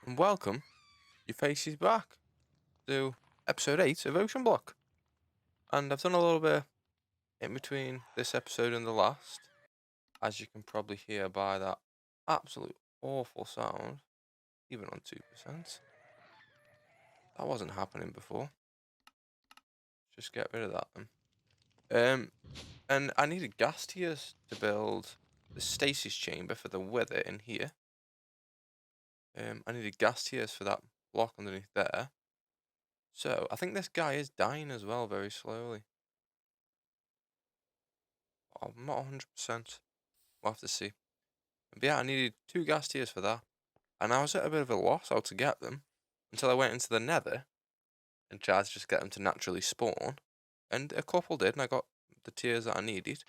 and welcome your faces back to episode 8 of Oceanblock. And I've done a little bit in between this episode and the last, as you can probably hear by that absolute awful sound, even on 2%. That wasn't happening before. Just get rid of that then. And I needed gas tiers to build the stasis chamber for the wither in here. I needed gas tiers for that block underneath there. So I think this guy is dying as well very slowly. I'm not 100%. We'll have to see. But yeah, I needed 2 gas tiers for that. And I was at a bit of a loss how to get them until I went into the nether and tried to just get them to naturally spawn. And a couple did, and I got the tiers that I needed.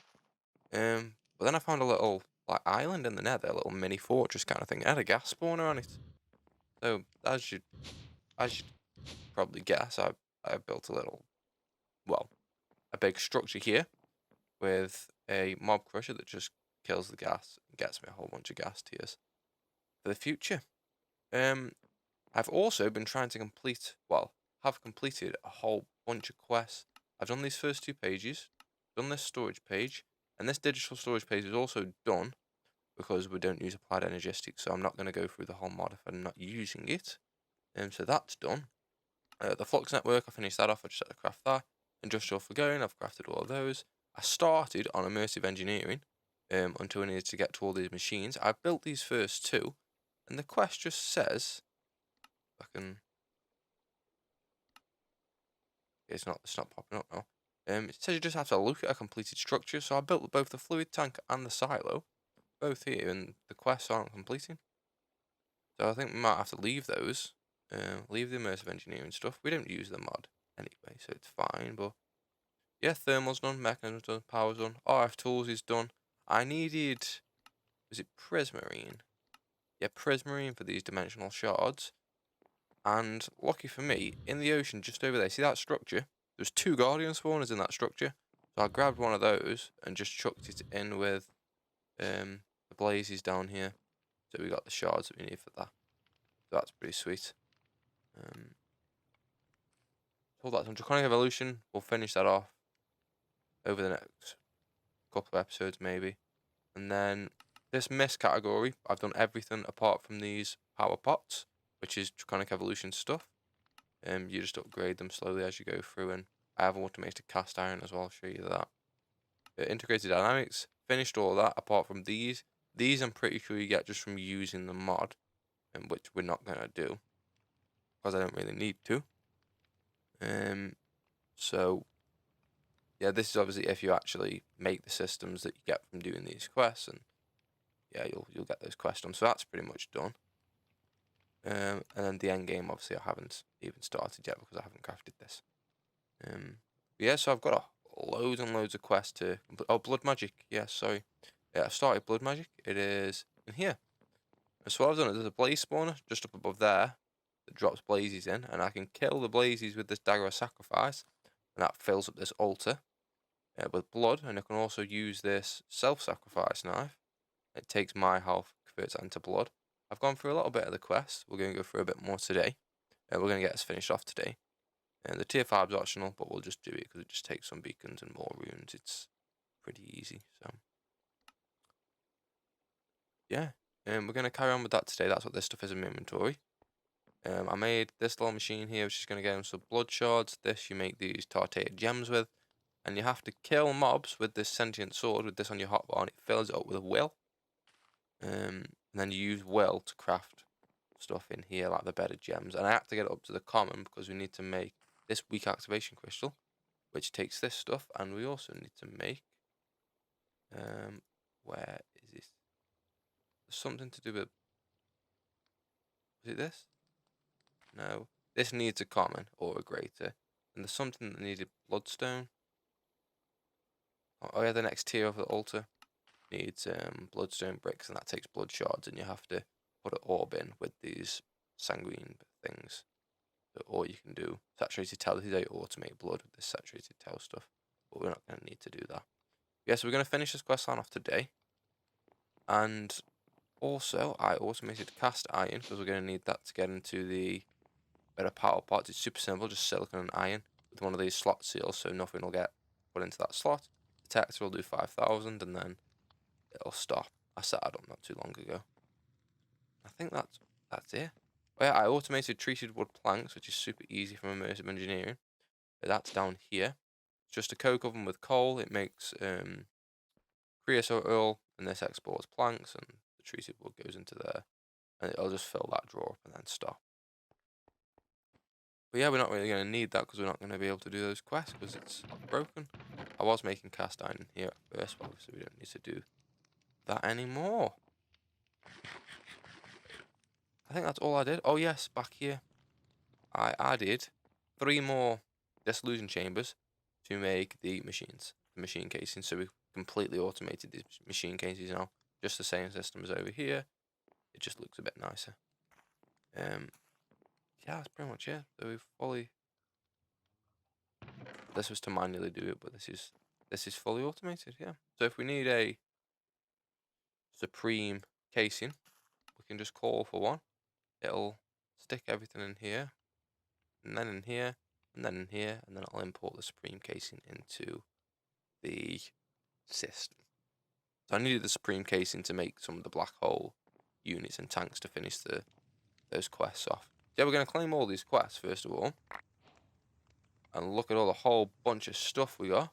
But then I found a little island in the nether, a little mini fortress kind of thing. It had a gas spawner on it. So as you'd probably guess, I built a big structure here with a mob crusher that just kills the gas and gets me a whole bunch of gas tiers for the future. I've also been trying to have completed a whole bunch of quests. I've done these first 2 pages, done this storage page, and this digital storage page is also done because we don't use applied energetics, so I'm not going to go through the whole mod if I'm not using it. So that's done. The Flux network, I finished that off. I just had to craft that. Industrial forgoing, I've crafted all of those. I started on immersive engineering until I needed to get to all these machines. I built these first 2, and the quest just says, I can. It's not popping up now. It says you just have to look at a completed structure. So I built both the fluid tank and the silo, both here, and the quests aren't completing. So I think we might have to leave those. Leave the immersive engineering stuff. We don't use the mod anyway, so it's fine. But yeah, thermal's done, mechanism's done, power's done, RF tools is done. I needed, was it prismarine? Yeah, prismarine for these dimensional shards. And lucky for me, in the ocean just over there, see that structure? There's 2 guardian spawners in that structure. So I grabbed one of those and just chucked it in with the blazes down here. So we got the shards that we need for that. So that's pretty sweet. So that's on Draconic Evolution. We'll finish that off over the next couple of episodes maybe. And then this mist category, I've done everything apart from these power pots, which is Draconic Evolution stuff. You just upgrade them slowly as you go through, and I have automated cast iron as well. I'll show you that. Integrated dynamics, finished all that apart from these. These I'm pretty sure you get just from using the mod, which we're not gonna do because I don't really need to. So yeah, this is obviously if you actually make the systems that you get from doing these quests, and yeah, you'll get those quests done. So that's pretty much done. And then the end game, obviously, I haven't even started yet because I haven't crafted this. Yeah, so I've got loads and loads of quests to complete. Oh, blood magic. Yeah, sorry. Yeah, I started blood magic. It is in here. And so what I've done is there's a blaze spawner just up above there that drops blazes in, and I can kill the blazes with this dagger of sacrifice, and that fills up this altar with blood. And I can also use this self-sacrifice knife. It takes my health, converts that into blood. I've gone through a little bit of the quest. We're going to go through a bit more today. We're going to get this finished off today. And the tier 5 is optional, but we'll just do it because it just takes some beacons and more runes. It's pretty easy. So yeah, we're going to carry on with that today. That's what this stuff is in my inventory. I made this little machine here, which is going to get some blood shards. This you make these tartated gems with, and you have to kill mobs with this sentient sword. With this on your hotbar, and it fills it up with a will. And then you use will to craft stuff in here, like the bedded gems. And I have to get it up to the common because we need to make this weak activation crystal, which takes this stuff, and we also need to make where is this? There's something to do with, is it this? No, this needs a common or a greater, and there's something that needed bloodstone. Oh yeah, the next tier of the altar needs bloodstone bricks, and that takes blood shards, and you have to put an orb in with these sanguine things. So, or you can do saturated tau. This is how you automate blood with this saturated tau stuff, but we're not going to need to do that. Yeah, so we're going to finish this quest line off today, and Also, I automated cast iron because we're going to need that to get into the better power pots. It's super simple, just silicon and iron with one of these slot seals, so nothing will get put into that slot. Detector will do 5,000 and then it'll stop. I set that up not too long ago. I think that's it. Oh yeah, I automated treated wood planks, which is super easy from immersive engineering. But that's down here. It's just a coke oven with coal. It makes creosote oil, and this exports planks, and the treated wood goes into there, and it'll just fill that drawer up and then stop. But yeah, we're not really going to need that because we're not going to be able to do those quests because it's broken. I was making cast iron here at first, but obviously we don't need to do that anymore. I think that's all I did. Oh yes, back here, I added 3 more dissolution chambers to make the machines, the machine casing. So we completely automated these machine cases now. Just the same system as over here. It just looks a bit nicer. Yeah, that's pretty much it. So we've fully. This was to manually do it, but this is fully automated. Yeah. So if we need a supreme casing, we can just call for one. It'll stick everything in here, and then in here, and then in here, and then it'll import the supreme casing into the system. So I needed the supreme casing to make some of the black hole units and tanks to finish those quests off. Yeah, we're going to claim all these quests first of all. And look at all the whole bunch of stuff we got.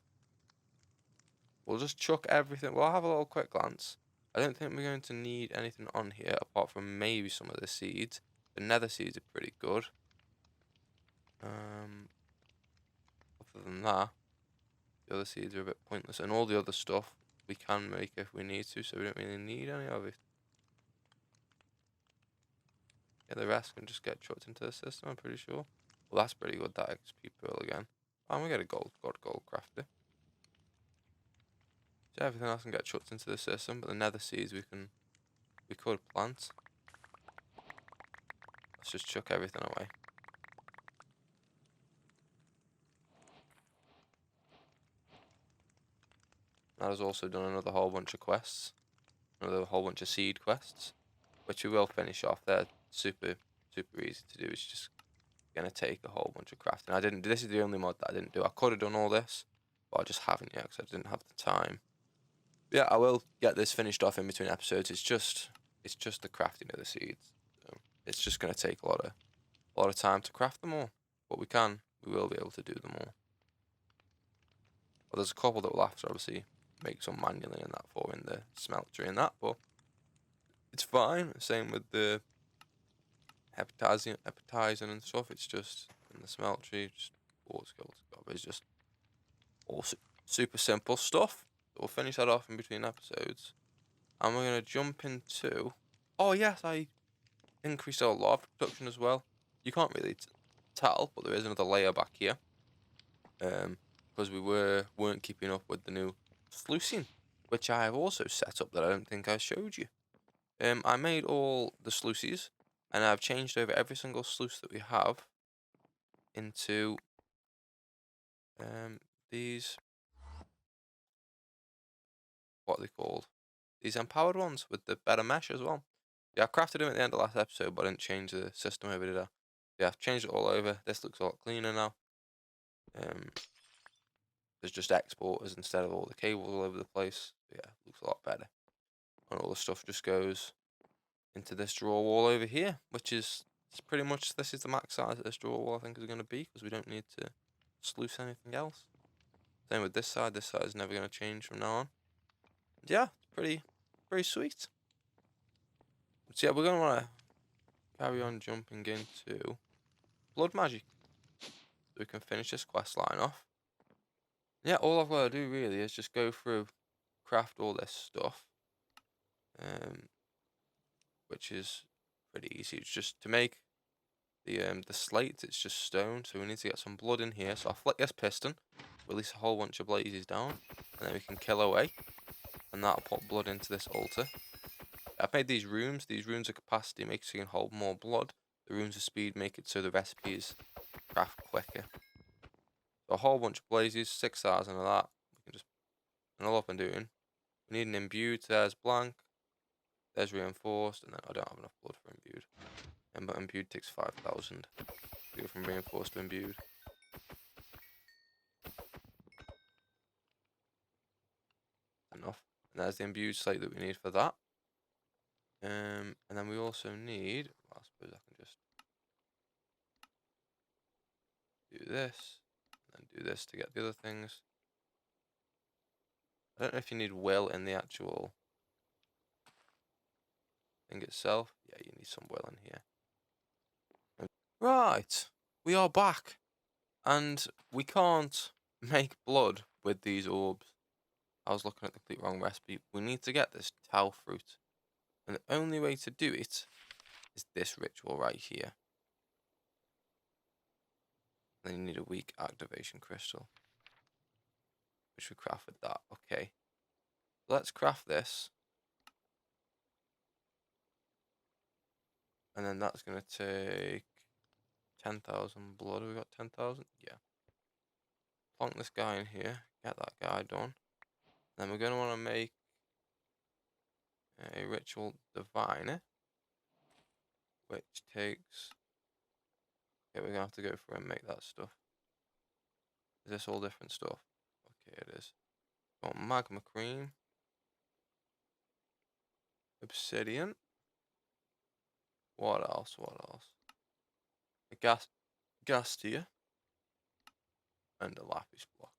We'll just chuck everything. We'll have a little quick glance. I don't think we're going to need anything on here apart from maybe some of the seeds. The nether seeds are pretty good. Other than that, the other seeds are a bit pointless. And all the other stuff we can make if we need to, so we don't really need any of it. Yeah, the rest can just get chucked into the system, I'm pretty sure. Well, that's pretty good, that XP pearl again. And we get a gold crafter. So everything else can get chucked into the system, but the nether seeds we could plant. Let's just chuck everything away. That has also done another whole bunch of quests. Another whole bunch of seed quests. Which we will finish off. They're super easy to do. It's just gonna take a whole bunch of crafting. This is the only mod that I didn't do. I could have done all this, but I just haven't yet because I didn't have the time. Yeah, I will get this finished off in between episodes. It's just the crafting of the seeds. So it's just gonna take a lot of time to craft them all. But we will be able to do them all. Well, there's a couple that we'll have to obviously make some manually and that for in the smeltery and that, but it's fine. Same with the appetizing and stuff. It's just in the smeltery, just quartz, gold, copper. It's just all super simple stuff. We'll finish that off in between episodes, and we're gonna jump into. Oh yes, I increased our lava production as well. You can't really tell, but there is another layer back here. Because we weren't keeping up with the new sluicing, which I have also set up that I don't think I showed you. I made all the sluices, and I've changed over every single sluice that we have into these, what are they called? These empowered ones with the better mesh as well. Yeah, I crafted them at the end of last episode, but I didn't change the system over, did I? Yeah, I've changed it all over. This looks a lot cleaner now. There's just exporters instead of all the cables all over the place. Yeah, looks a lot better. And all the stuff just goes into this drawer wall over here, which is pretty much, this is the max size that this drawer wall I think is going to be, because we don't need to sluice anything else. Same with this side is never going to change from now on. And yeah, it's pretty sweet. So yeah, we're going to want to carry on jumping into blood magic, so we can finish this quest line off. Yeah, all I've got to do really is just go through, craft all this stuff, which is pretty easy. It's just to make the slate, it's just stone, so we need to get some blood in here. So I'll flick this piston, release a whole bunch of blazes down, and then we can kill away, and that'll put blood into this altar. I've made these rooms. These rooms of capacity make so you can hold more blood. The rooms of speed make it so the recipes craft quicker. So a whole bunch of blazes, 6,000 of that. We can just, and all I've been doing, we need an imbued, there's blank, There's reinforced, and then I don't have enough blood for imbued. But imbued takes 5,000. Go from reinforced to imbued. Enough. And there's the imbued slate that we need for that. And then we also need, well, I suppose I can just do this, and then do this to get the other things. I don't know if you need will in the actual thing itself. Yeah, you need some will in here. Right, we are back. And we can't make blood with these orbs. I was looking at the complete wrong recipe. We need to get this tau fruit. And the only way to do it is this ritual right here. Then you need a weak activation crystal, which we craft with that. Okay. Let's craft this. And then that's going to take 10,000 blood. Have we got 10,000? Yeah. Plonk this guy in here. Get that guy done. Then we're going to want to make a ritual diviner, which takes... Okay, we're going to have to go through and make that stuff. Is this all different stuff? Okay, it is. Got magma cream. Obsidian. What else? What else? A gas tier. And a lapis block.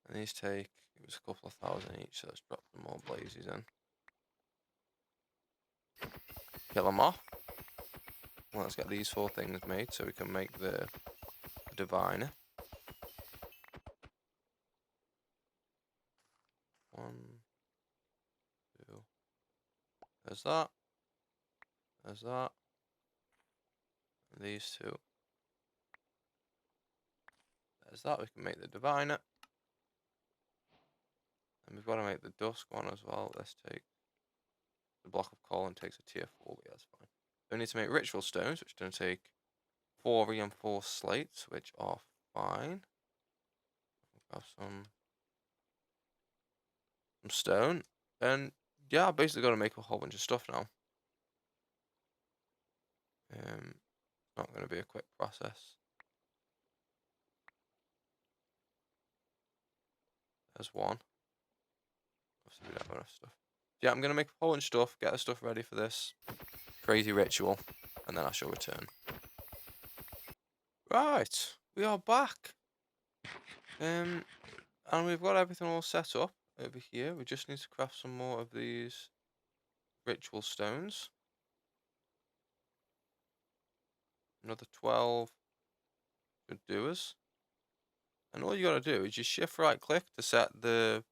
And these take, it was a couple of thousand each, so let's drop some more blazes in. Kill them off. Well, let's get these 4 things made so we can make the diviner. 1, 2. There's that. There's that. And these 2. There's that. We can make the diviner. And we've got to make the dusk one as well. Let's take the block of coal and takes a tier 4, but yeah, that's fine. So we need to make ritual stones, which don't take 4 reinforced slates, which are fine. We'll have some stone. And yeah, I basically got to make a whole bunch of stuff now. Not going to be a quick process. There's one. Obviously, we don't have enough stuff. Yeah, I'm going to make a whole bunch of stuff, get the stuff ready for this crazy ritual, and then I shall return. Right, we are back. And we've got everything all set up over here. We just need to craft some more of these ritual stones. Another 12 should do us. And all you got to do is just shift right click to set the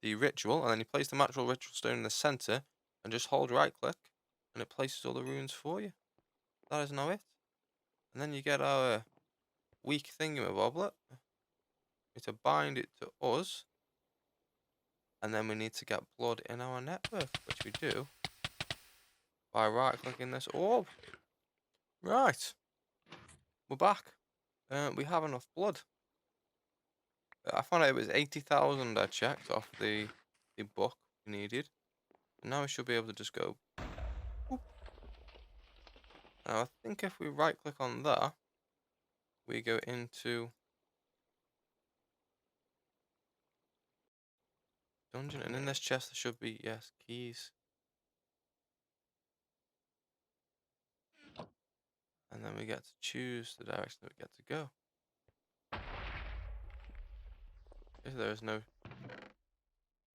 ritual, and then you place the natural ritual stone in the center and just hold right click and it places all the runes for you. That is now it. And then you get our weak thingamaboblet. We need to bind it to us, and then we need to get blood in our network, which we do by right clicking this orb. Right, we're back. We have enough blood. I found out it was 80,000 I checked off the book we needed. And now we should be able to just go. Whoop. Now I think if we right click on that, we go into dungeon, and in this chest there should be, yes, keys. And then we get to choose the direction that we get to go. If there is no...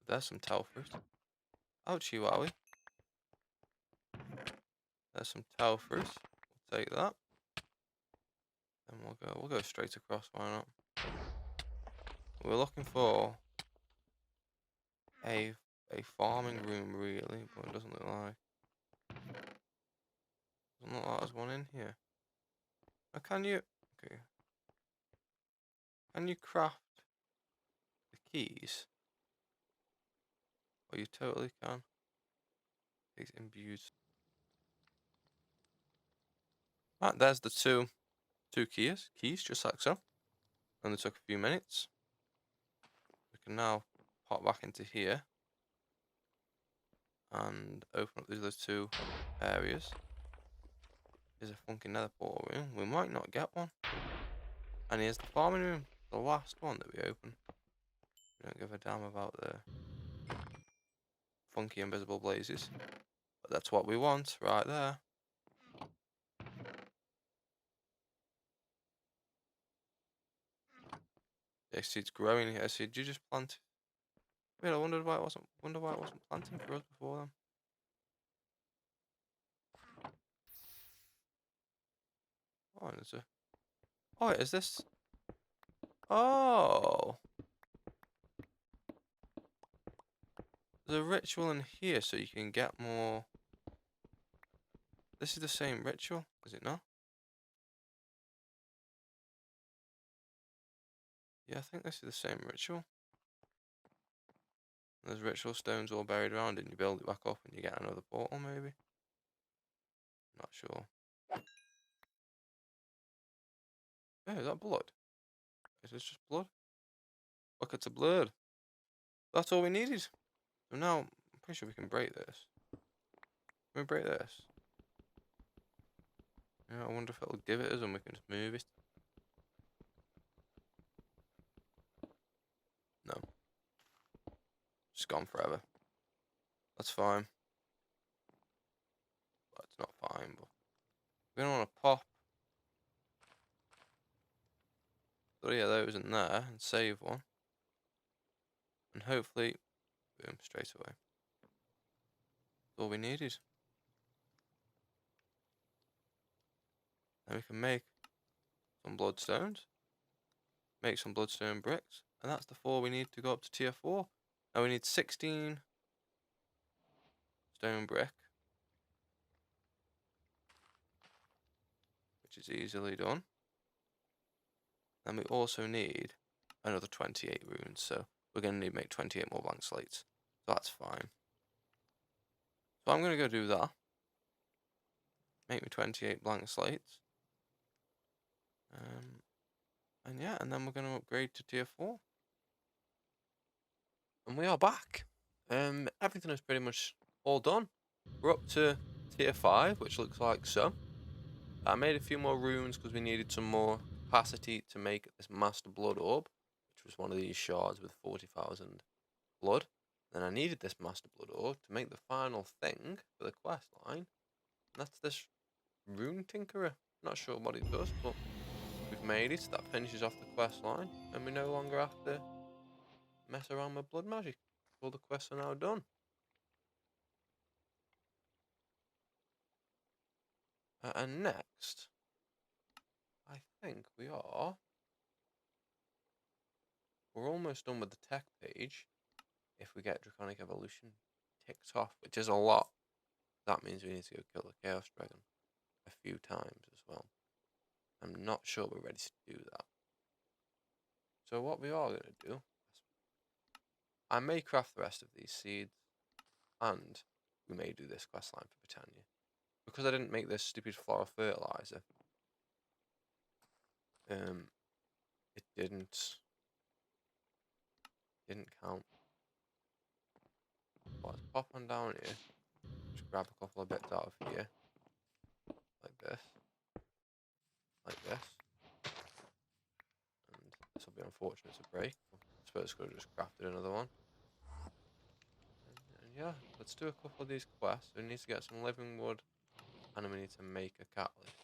There's some tau fruit. Ouchie wowie. There's some tau fruit. We'll take that. And we'll go straight across, why not? We're looking for a farming room really, but it doesn't look like. Doesn't look like there's one in here. Now can you... Okay. Can you craft the keys? Oh, you totally can. It's imbued. Right, there's the two keys, just like so. Only took a few minutes. We can now pop back into here and open up these other two areas. There's a funky nether portal room. We might not get one. And here's the farming room, the last one that we open. We don't give a damn about the funky invisible blazes. But that's what we want right there. Yeah, see, it's growing here. See, did you just plant? Wait, I wondered why it wasn't. Wonder why it wasn't planting for us before then. Oh, there's a. Oh, is this? Oh, there's a ritual in here, so you can get more. This is the same ritual, is it not? Yeah, I think this is the same ritual. There's ritual stones all buried around it, and you build it back up, and you get another portal, maybe. Not sure. Oh, is that blood? Is this just blood? Look, it's a blood. That's all we needed. So now, I'm pretty sure we can break this. Can we break this? Yeah, I wonder if it'll give it us and we can just move it. No. It's gone forever. That's fine. Well, it's not fine, but we're gonna want to pop 3 of those in there and save one. And hopefully, boom, straight away. That's all we needed. Then we can make some bloodstones, make some bloodstone bricks, and that's the 4 we need to go up to tier 4. Now we need 16 stone brick, which is easily done. And we also need another 28 runes, so we're going to need to make 28 more blank slates. So that's fine. So I'm going to go do that. Make me 28 blank slates. And yeah, and then we're going to upgrade to tier 4. And we are back. Everything is pretty much all done. We're up to tier 5, which looks like so. I made a few more runes because we needed some more capacity to make this Master Blood Orb, which was one of these shards with 40,000 blood. Then I needed this Master Blood Orb to make the final thing for the quest line. And that's this Rune Tinkerer. Not sure what it does, but we've made it. That finishes off the quest line, and we no longer have to mess around with blood magic. All the quests are now done. And next, I think we're almost done with the tech page. If we get Draconic Evolution ticked off, which is a lot, that means we need to go kill the Chaos Dragon a few times as well. I'm not sure we're ready to do that. So what we are going to do, I may craft the rest of these seeds, and we may do this quest line for Britannia. Because I didn't make this stupid floral fertilizer, it didn't count. But let's pop on down here, just grab a couple of bits out of here, like this, and this will be unfortunate to break. I suppose I could have just crafted another one. And yeah, let's do a couple of these quests. We need to get some living wood, and we need to make a catalyst,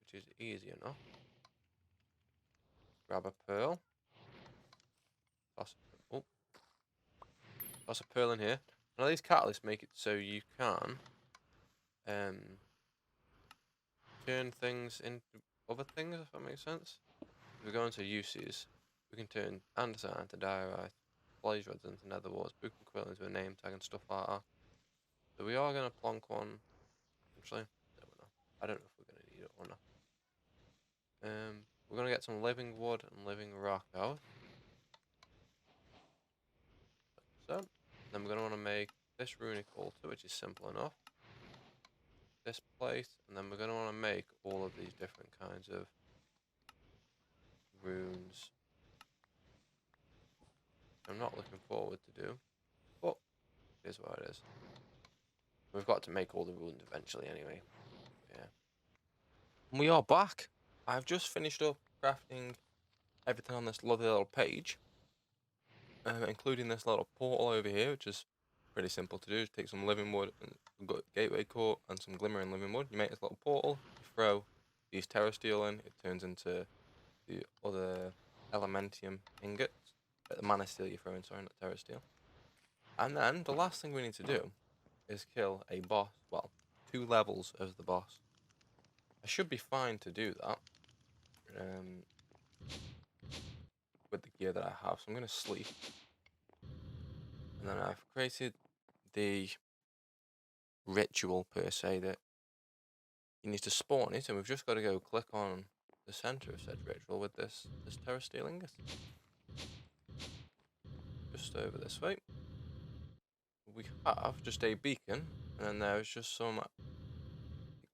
which is easy enough. Grab a pearl. Toss a pearl in here. Now these catalysts make it so you can turn things into other things, if that makes sense. If we go into uses, we can turn andesite into diorite, blaze rods into nether warts, broken quill into a name tag and stuff like that. So we are going to plonk one. Actually, no, we're not. I don't know if we're going to need it or not. We're going to get some living wood and living rock out. Like so. Then we're going to want to make this runic altar, which is simple enough. This plate, and then we're going to want to make all of these different kinds of runes. I'm not looking forward to do, but it is what it is. We've got to make all the runes eventually anyway. Yeah. And we are back. I've just finished up crafting everything on this lovely little page, including this little portal over here, which is pretty simple to do. Just take some living wood, and we've got gateway core and some glimmering living wood. You make this little portal, you throw these terra steel in, it turns into the other elementium ingots. The mana steel you're throwing, sorry, not terra steel. And then the last thing we need to do is kill a boss. Well, 2 levels of the boss. I should be fine to do that. With the gear that I have, so I'm going to sleep. And then I've created the ritual per se that you need to spawn it, and we've just got to go click on the center of said ritual with this terra steel ingot. Just over this way. We have just a beacon, and then there's just some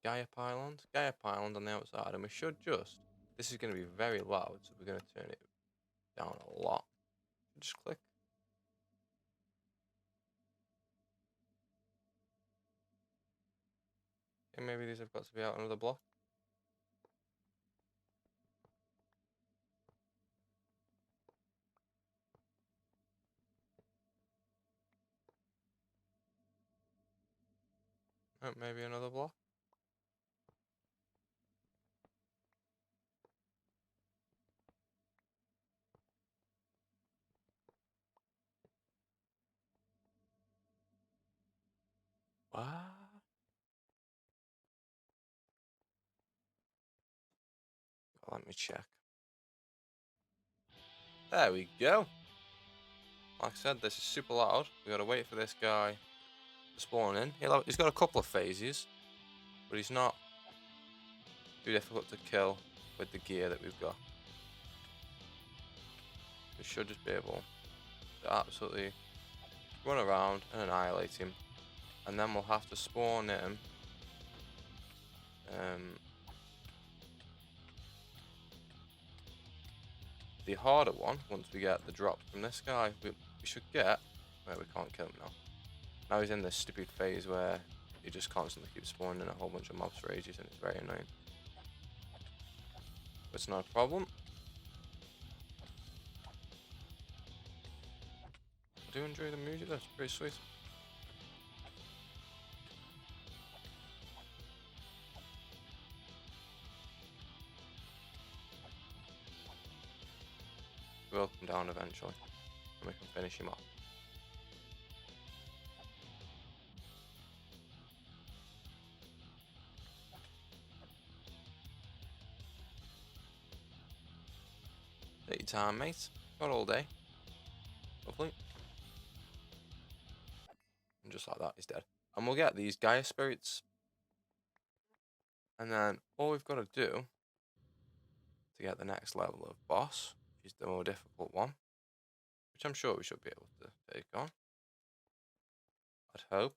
Gaia pylons on the outside, and we should just, this is going to be very loud, so we're going to turn it down a lot. Just click. Okay, maybe these have got to be out another block. Oh, maybe another block. What? Well, let me check. There we go. Like I said, this is super loud. We gotta wait for this guy to spawn in. He's got a couple of phases, but he's not too difficult to kill with the gear that we've got. We should just be able to absolutely run around and annihilate him. And then we'll have to spawn him. The harder one, once we get the drop from this guy, we should get... Wait, we can't kill him now. Now he's in this stupid phase where he just constantly keeps spawning a whole bunch of mobs for ages, and it's very annoying. But it's not a problem. I do enjoy the music, that's pretty sweet. We'll come down eventually, and we can finish him off. Take your time, mate. Not all day. Lovely. And just like that, he's dead. And we'll get these Gaia spirits. And then all we've got to do to get the next level of boss, which is the more difficult one, which I'm sure we should be able to take on. I'd hope.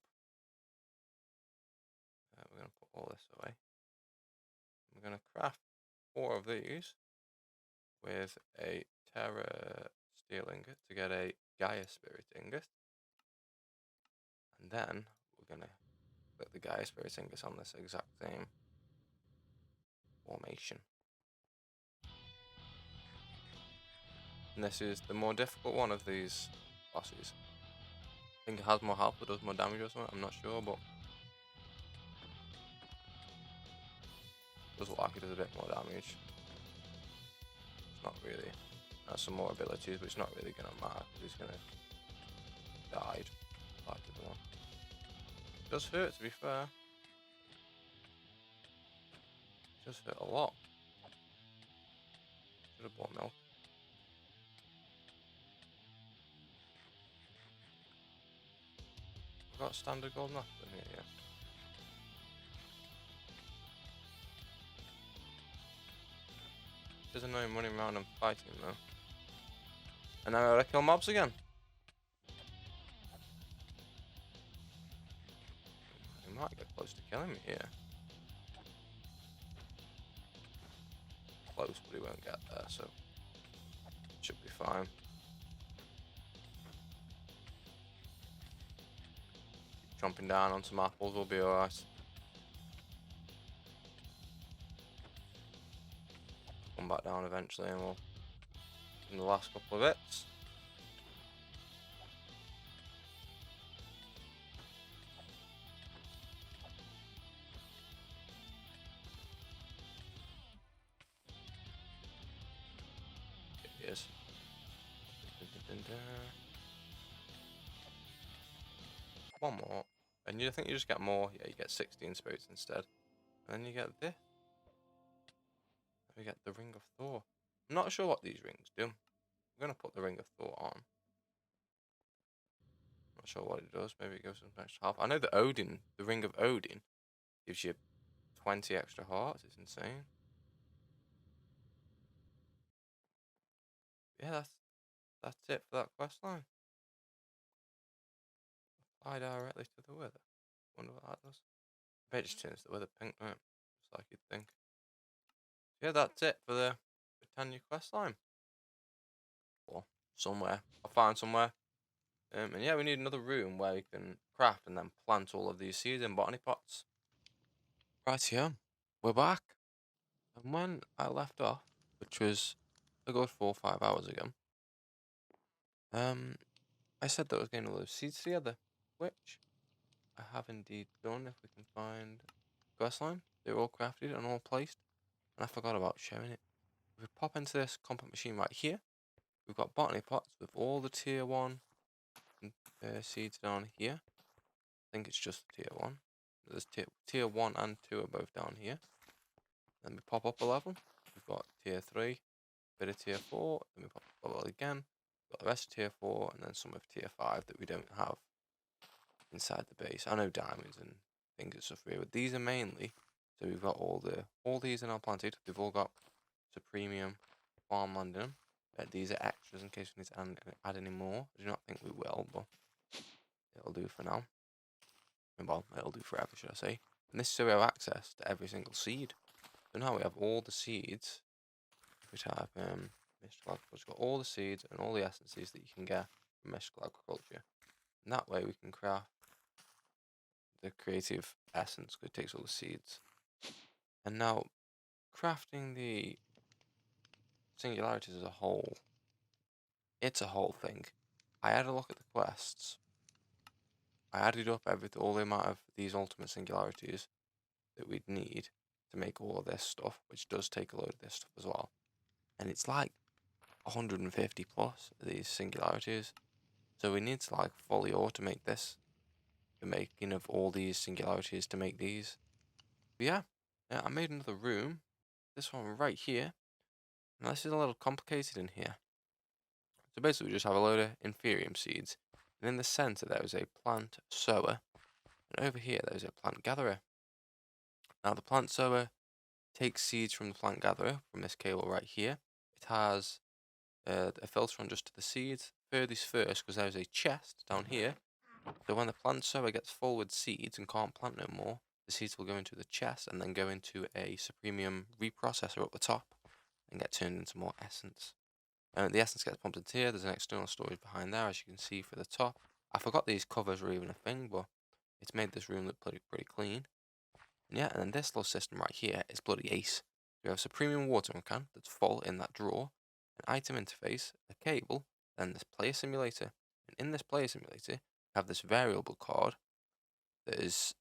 We're going to put all this away. We're going to craft 4 of these with a terra steel ingot to get a Gaia spirit ingot. And then we're going to put the Gaia spirit ingots on this exact same formation. And this is the more difficult one of these bosses. I think it has more health, but does more damage or something, I'm not sure, but it does look like it does a bit more damage. It's not really, has some more abilities, but it's not really going to matter, because he's going to die like the other one. It does hurt, to be fair. It does hurt a lot. Should have bought milk. I've got a standard golden apple in here, yeah. There's annoying running around and fighting though. And now I gotta kill mobs again. close to killing me here. Close, but he won't get there, so should be fine. Jumping down on some apples will be alright. Come back down eventually and we'll in the last couple of bits. It is. One more. And you think you just get more? Yeah, you get 16 spirits instead. And then you get this. We get the Ring of Thor. I'm not sure what these rings do. I'm going to put the Ring of Thor on. Not sure what it does. Maybe it gives some extra health. I know that Odin, the Ring of Odin, gives you 20 extra hearts. It's insane. Yeah, that's it for that quest line. Fly directly to the wither. Wonder what that does. I bet it just turns the wither pink, right? Just like you'd think. Yeah, that's it for the Britannia quest line. Or somewhere. I'll find somewhere. And yeah, we need another room where we can craft and then plant all of these seeds in botany pots. Right here, we're back. And when I left off, which was a good 4 or 5 hours ago, I said that I was getting all those seeds together, which I have indeed done. If we can find quest line, they're all crafted and all placed, and I forgot about showing it. If we pop into this compost machine right here, we've got botany pots with all the tier 1 seeds down here. I think it's just tier 1. There's tier 1 and 2 are both down here. Then we pop up a level. We've got tier 3, bit of tier 4. Then we pop up a level again. We've got the rest of tier 4 and then some of tier 5 that we don't have inside the base. I know diamonds and things and stuff here, but these are mainly. So we've got all these are now planted. They've all got premium farmland in them. These are extras in case we need to add any more. I do not think we will, but it'll do for now. Well, it'll do forever, should I say. And this is so we have access to every single seed. So now we have all the seeds. If we type mystical agriculture, we've got all the seeds and all the essences that you can get from mystical agriculture. And that way we can craft the creative essence, because it takes all the seeds. And now, crafting the singularities as a whole, it's a whole thing. I had a look at the quests. I added up all the amount of these ultimate singularities that we'd need to make all of this stuff, which does take a load of this stuff as well. And it's like 150 plus of these singularities. So we need to like fully automate this, the making of all these singularities to make these. But yeah, I made another room. This one right here. Now this is a little complicated in here. So basically we just have a load of inferium seeds. And in the center there is a plant sower. And over here there is a plant gatherer. Now the plant sower takes seeds from the plant gatherer, from this cable right here. It has a filter on just to the seeds. Furthest first, because there's a chest down here. So when the plant sower gets full with seeds and can't plant no more, the seeds will go into the chest and then go into a supremium reprocessor up the top and get turned into more essence. The essence gets pumped into here. There's an external storage behind there, as you can see for the top. I forgot these covers were even a thing, but it's made this room look pretty clean. And yeah, and then this little system right here is bloody ace. We have a supremium watering can that's full in that drawer, an item interface, a cable, then this player simulator. And in this player simulator, we have this variable card that is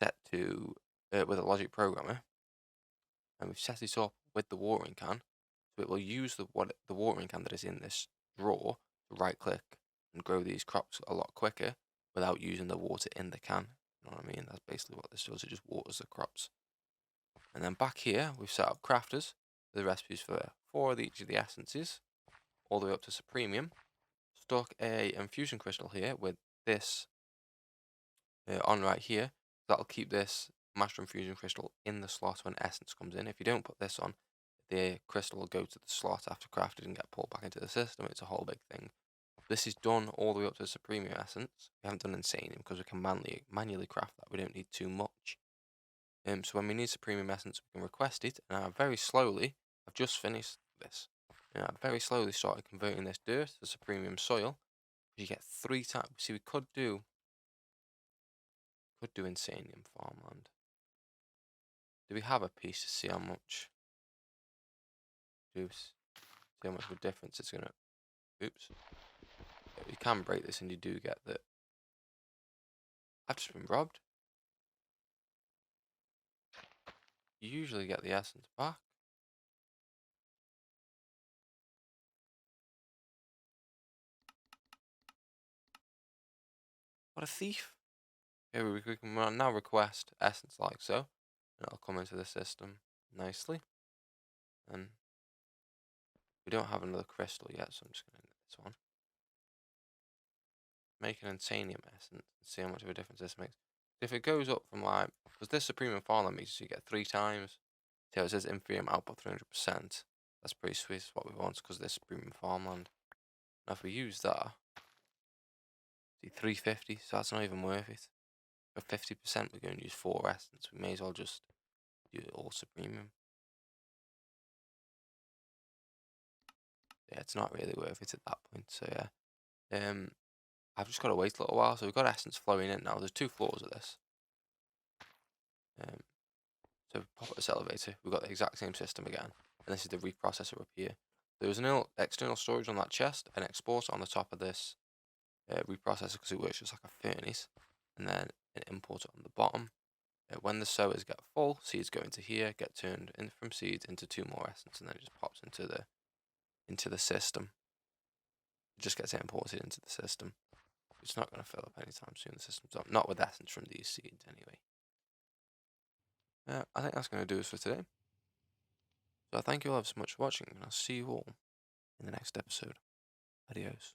set to with a logic programmer, and we've set it up with the watering can, so it will use the watering can that is in this drawer to right click and grow these crops a lot quicker without using the water in the can. You know what I mean? That's basically what this does. It just waters the crops. And then back here, we've set up crafters, the recipes for 4 of each of the essences, all the way up to Supremium. Stuck a infusion crystal here with this on right here. That'll keep this master infusion crystal in the slot when essence comes in. If you don't put this on, the crystal will go to the slot after crafted and get pulled back into the system. It's a whole big thing. This is done all the way up to the Supremium essence. We haven't done Insanium because we can manually craft that. We don't need too much. So when we need Supremium Essence, we can request it, and I've just finished this. I very slowly started converting this dirt to Supremium soil. You get 3 times. See, we could do Insanium farmland. Do we have a piece to see how much? Oops. See how much of a difference it's gonna. Oops. Yeah, you can break this, and you do get that. I've just been robbed. You usually get the essence back. What a thief! Here we can now request essence like so, and it'll come into the system nicely. And we don't have another crystal yet, so I'm just gonna end this one. Make an Insanium essence and see how much of a difference this makes. If it goes up from like, because this Supreme Farmland means you get 3 times. See how it says Inferium output 300%. That's pretty sweet. It's what we want because this Supreme Farmland. Now if we use that, see 350, so that's not even worth it. For 50%, we're going to use 4 essence. We may as well just do it all Supremium. Yeah, it's not really worth it at that point. So yeah, I've just got to wait a little while. So we've got essence flowing in now. There's 2 floors of this. So pop up this elevator. We've got the exact same system again, and this is the reprocessor up here. There was an external storage on that chest, an exporter on the top of this reprocessor because it works just like a furnace, and then an importer on the bottom. When the sowers get full, seeds go into here, get turned in from seeds into 2 more essence, and then it just pops into the system. It just gets imported into the system. It's not going to fill up anytime soon. The system's up. Not with essence from these seeds, anyway. I think that's going to do us for today. So thank you all so much for watching, and I'll see you all in the next episode. Adios.